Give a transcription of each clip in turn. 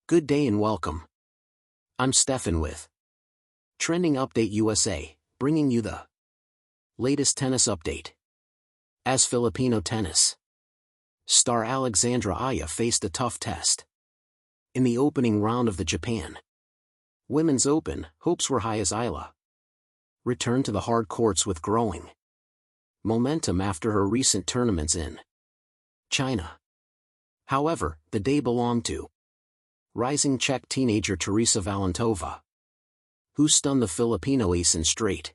Good day and welcome. I'm Stefan with Trending Update USA, bringing you the latest tennis update. As Filipino tennis star Alexandra Eala faced a tough test. In the opening round of the Japan Women's Open, hopes were high as Eala returned to the hard courts with growing momentum after her recent tournaments in China. However, the day belonged to rising Czech teenager Teresa Valentova, who stunned the Filipino ace in straight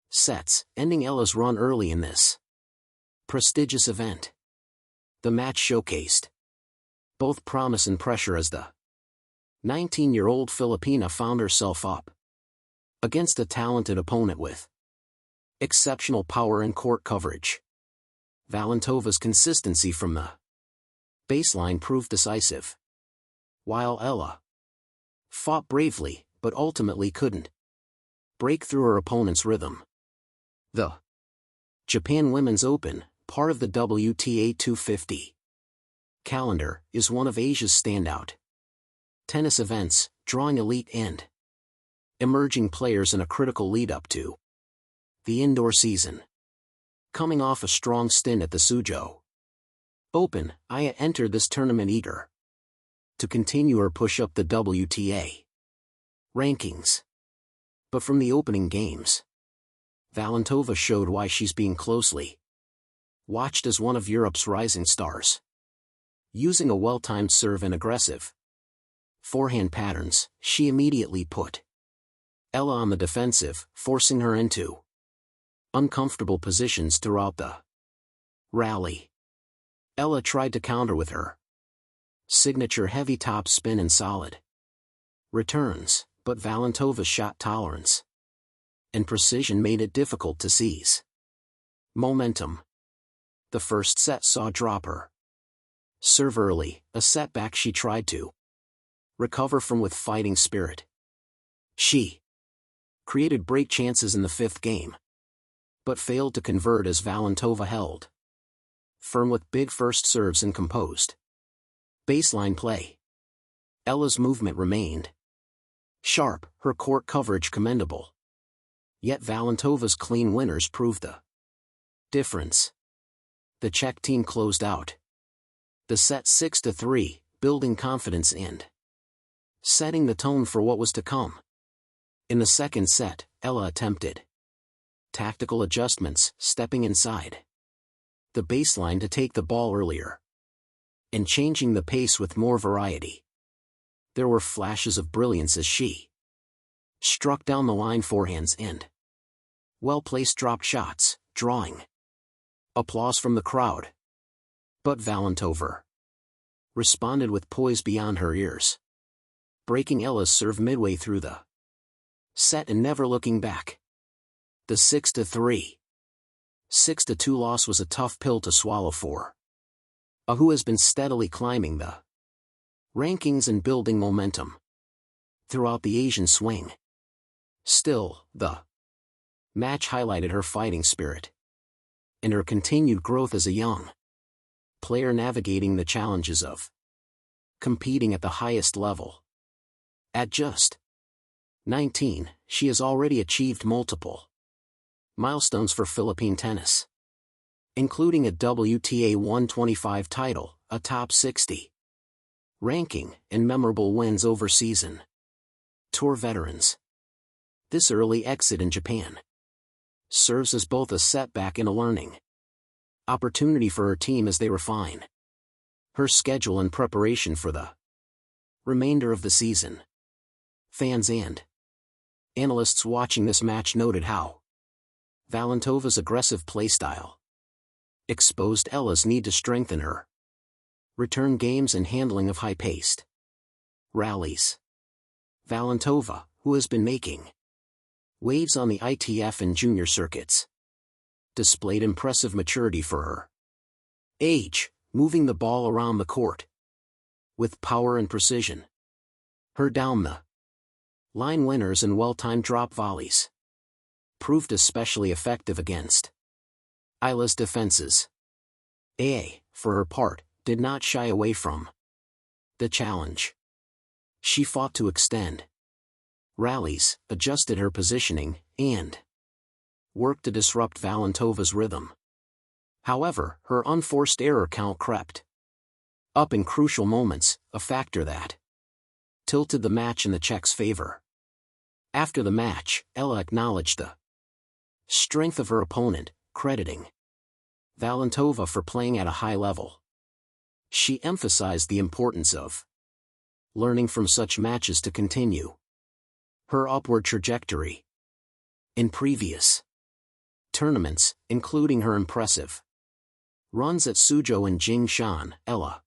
sets, ending Eala's run early in this prestigious event. The match showcased both promise and pressure as the 19-year-old Filipina found herself up against a talented opponent with exceptional power and court coverage. Valentova's consistency from the baseline proved decisive, while Eala fought bravely but ultimately couldn't break through her opponent's rhythm. The Japan Women's Open, part of the WTA 250 calendar, is one of Asia's standout tennis events, drawing elite and emerging players in a critical lead-up to the indoor season. Coming off a strong stint at the Suzhou Open, Eala entered this tournament eager to continue her push up the WTA rankings. But from the opening games, Valentova showed why she's being closely watched as one of Europe's rising stars. Using a well-timed serve and aggressive forehand patterns, she immediately put Eala on the defensive, forcing her into uncomfortable positions throughout the rally. Eala tried to counter with her signature heavy top spin and solid returns, but Valentova's shot tolerance and precision made it difficult to seize momentum. The first set saw drop her serve early, a setback she tried to recover from with fighting spirit. She created break chances in the fifth game, but failed to convert as Valentova held firm with big first serves and composed baseline play. Eala's movement remained sharp, her court coverage commendable. Yet Valentova's clean winners proved the difference. The Czech team closed out the set 6-3, building confidence and setting the tone for what was to come. In the second set, Eala attempted tactical adjustments, stepping inside the baseline to take the ball earlier and changing the pace with more variety. There were flashes of brilliance as she struck down the line forehands and well-placed dropped shots, drawing applause from the crowd. But Valentova responded with poise beyond her ears, breaking Eala's serve midway through the set and never looking back. The 6-3, 6-2 loss was a tough pill to swallow for Eala, who has been steadily climbing the rankings and building momentum throughout the Asian swing. Still, the match highlighted her fighting spirit and her continued growth as a young player navigating the challenges of competing at the highest level. At just 19, she has already achieved multiple milestones for Philippine tennis, including a WTA 125 title, a top 60 ranking, and memorable wins over season tour veterans. This early exit in Japan serves as both a setback and a learning opportunity for her team as they refine her schedule and preparation for the remainder of the season. Fans and analysts watching this match noted how Valentova's aggressive playstyle exposed Eala's need to strengthen her return games and handling of high-paced rallies. Valentova, who has been making waves on the ITF and junior circuits, displayed impressive maturity for her age, moving the ball around the court with power and precision. Her down-the-line winners and well-timed drop volleys proved especially effective against Eala's defenses. Eala, for her part, did not shy away from the challenge. She fought to extend rallies, adjusted her positioning, and worked to disrupt Valentova's rhythm. However, her unforced error count crept up in crucial moments, a factor that tilted the match in the Czechs' favor. After the match, Eala acknowledged the strength of her opponent, crediting Valentova for playing at a high level. She emphasized the importance of learning from such matches to continue her upward trajectory. In previous tournaments, including her impressive runs at Suzhou and Jingshan, Eala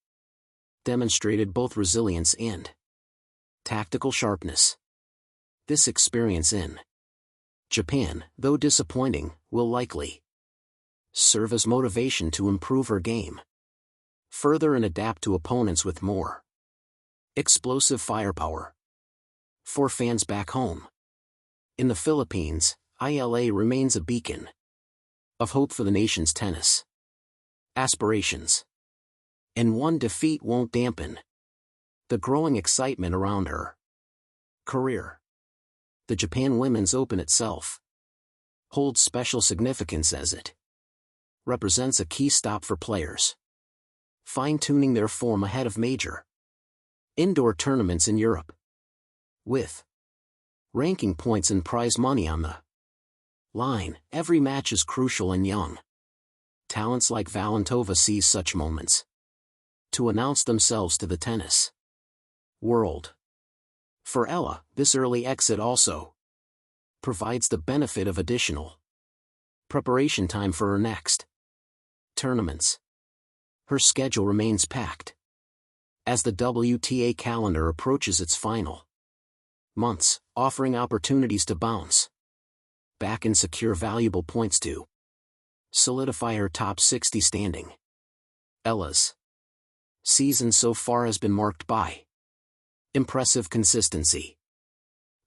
demonstrated both resilience and tactical sharpness. This experience in Japan, though disappointing, will likely serve as motivation to improve her game further and adapt to opponents with more explosive firepower. For fans back home in the Philippines, Eala remains a beacon of hope for the nation's tennis aspirations. And one defeat won't dampen the growing excitement around her career. The Japan Women's Open itself holds special significance as it represents a key stop for players fine-tuning their form ahead of major indoor tournaments in Europe. With ranking points and prize money on the line, every match is crucial, and young talents like Valentova seize such moments to announce themselves to the tennis world. For Eala, this early exit also provides the benefit of additional preparation time for her next tournaments. Her schedule remains packed as the WTA calendar approaches its final months, offering opportunities to bounce back and secure valuable points to solidify her top 60 standing. Eala's season so far has been marked by impressive consistency.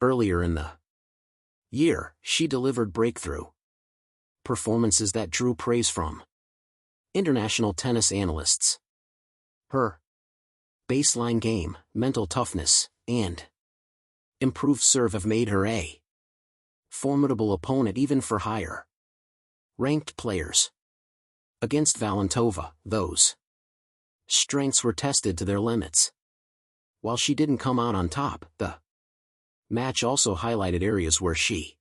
Earlier in the year, she delivered breakthrough performances that drew praise from international tennis analysts. Her baseline game, mental toughness, and improved serve have made her a formidable opponent even for higher ranked players. Against Valentova, those strengths were tested to their limits. While she didn't come out on top, the match also highlighted areas where she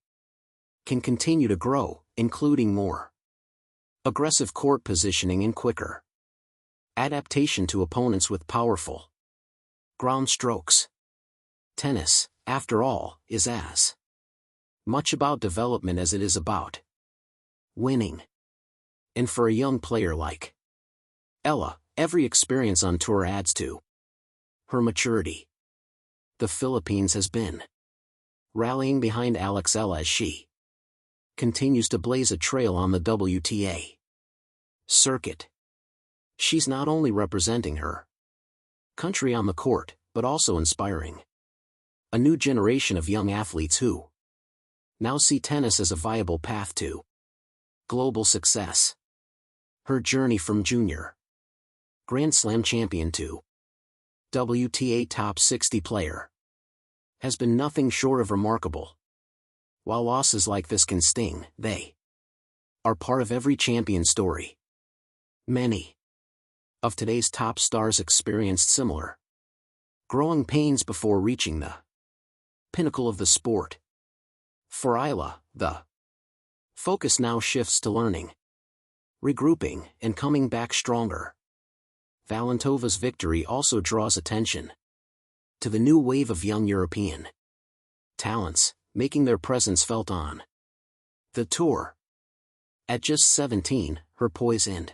can continue to grow, including more aggressive court positioning and quicker adaptation to opponents with powerful ground strokes. Tennis, after all, is as much about development as it is about winning. And for a young player like Eala, every experience on tour adds to her maturity. The Philippines has been rallying behind Eala as she continues to blaze a trail on the WTA circuit. She's not only representing her country on the court, but also inspiring a new generation of young athletes who now see tennis as a viable path to global success. Her journey from junior Grand Slam champion to WTA top 60 player has been nothing short of remarkable. While losses like this can sting, they are part of every champion story. Many of today's top stars experienced similar growing pains before reaching the pinnacle of the sport. For Eala, the focus now shifts to learning, regrouping, and coming back stronger. Valentova's victory also draws attention to the new wave of young European talents, making their presence felt on the tour. At just 17, her poise and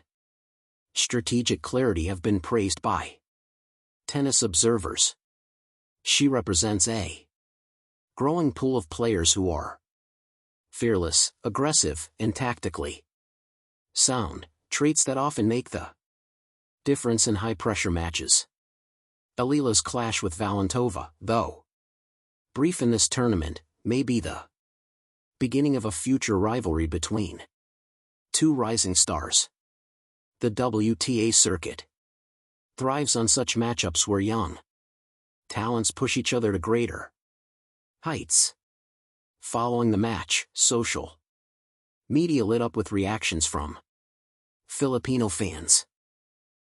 strategic clarity have been praised by tennis observers. She represents a growing pool of players who are fearless, aggressive, and tactically sound, traits that often make the difference in high-pressure matches. Eala's clash with Valentova, though brief in this tournament, may be the beginning of a future rivalry between two rising stars. The WTA circuit thrives on such matchups where young talents push each other to greater heights. Following the match, social media lit up with reactions from Filipino fans.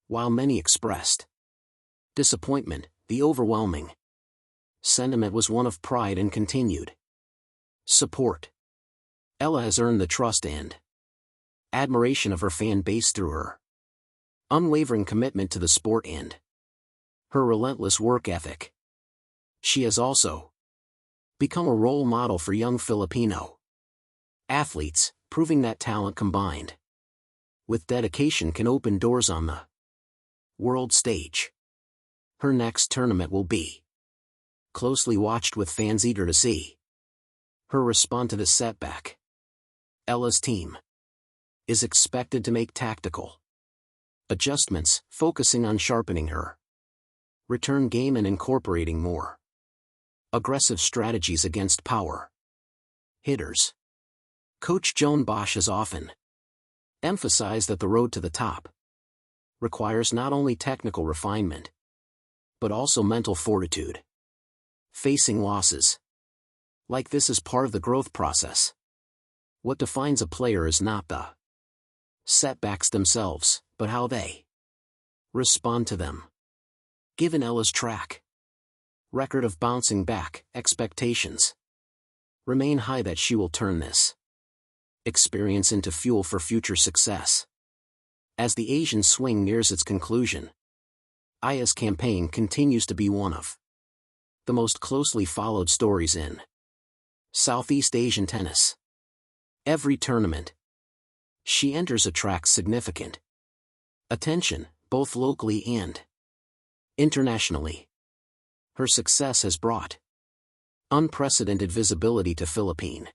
While many expressed disappointment, the overwhelming sentiment was one of pride and continued support. Eala has earned the trust and admiration of her fan base through her unwavering commitment to the sport and her relentless work ethic. She has also become a role model for young Filipino athletes, proving that talent combined with dedication can open doors on the world stage. Her next tournament will be closely watched with fans eager to see her respond to this setback. Eala's team is expected to make tactical adjustments, focusing on sharpening her return game and incorporating more aggressive strategies against power hitters. Coach Joan Bosch has often emphasized that the road to the top requires not only technical refinement, but also mental fortitude. Facing losses like this is part of the growth process. What defines a player is not the setbacks themselves, but how they respond to them. Given Eala's track record of bouncing back, expectations remain high that she will turn this experience into fuel for future success. As the Asian swing nears its conclusion, Eala's campaign continues to be one of the most closely followed stories in Southeast Asian tennis. Every tournament she enters attracts significant attention, both locally and internationally. Her success has brought unprecedented visibility to Philippine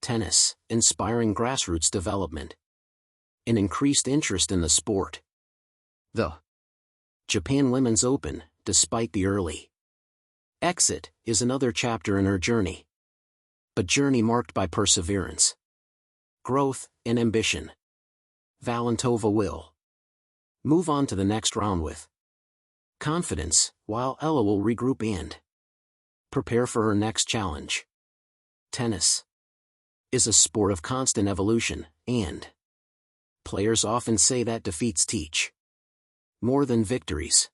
tennis, inspiring grassroots development and increased interest in the sport. The Japan Women's Open, despite the early exit, is another chapter in her journey. A journey marked by perseverance, growth, and ambition. Valentova will move on to the next round with confidence, while Eala will regroup and prepare for her next challenge. Tennis is a sport of constant evolution, and players often say that defeats teach more than victories.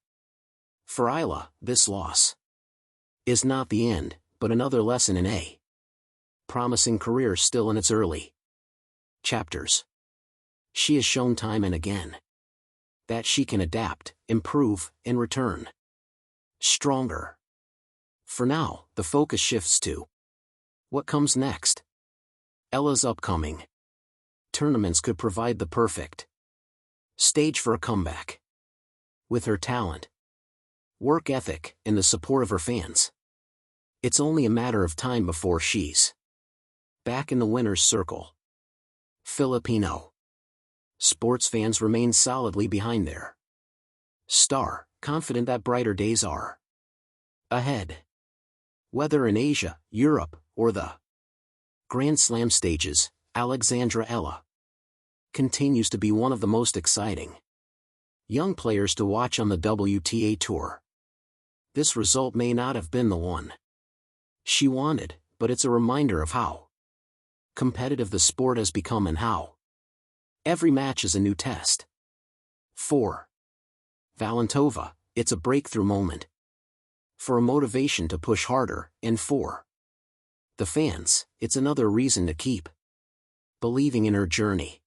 For Eala, this loss is not the end, but another lesson in a promising career still in its early chapters. She has shown time and again that she can adapt, improve, and return stronger. For now, the focus shifts to what comes next. Eala's upcoming tournaments could provide the perfect stage for a comeback. With her talent, work ethic, and the support of her fans, it's only a matter of time before she's back in the winner's circle. Filipino sports fans remain solidly behind their star, confident that brighter days are ahead. Whether in Asia, Europe, or the Grand Slam stages, Alexandra Eala continues to be one of the most exciting young players to watch on the WTA Tour. This result may not have been the one she wanted, but it's a reminder of how competitive the sport has become and how every match is a new test. For Valentova, it's a breakthrough moment, for a motivation to push harder, and for the fans, it's another reason to keep believing in her journey.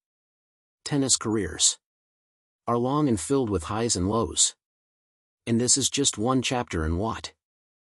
Tennis careers are long and filled with highs and lows. And this is just one chapter in what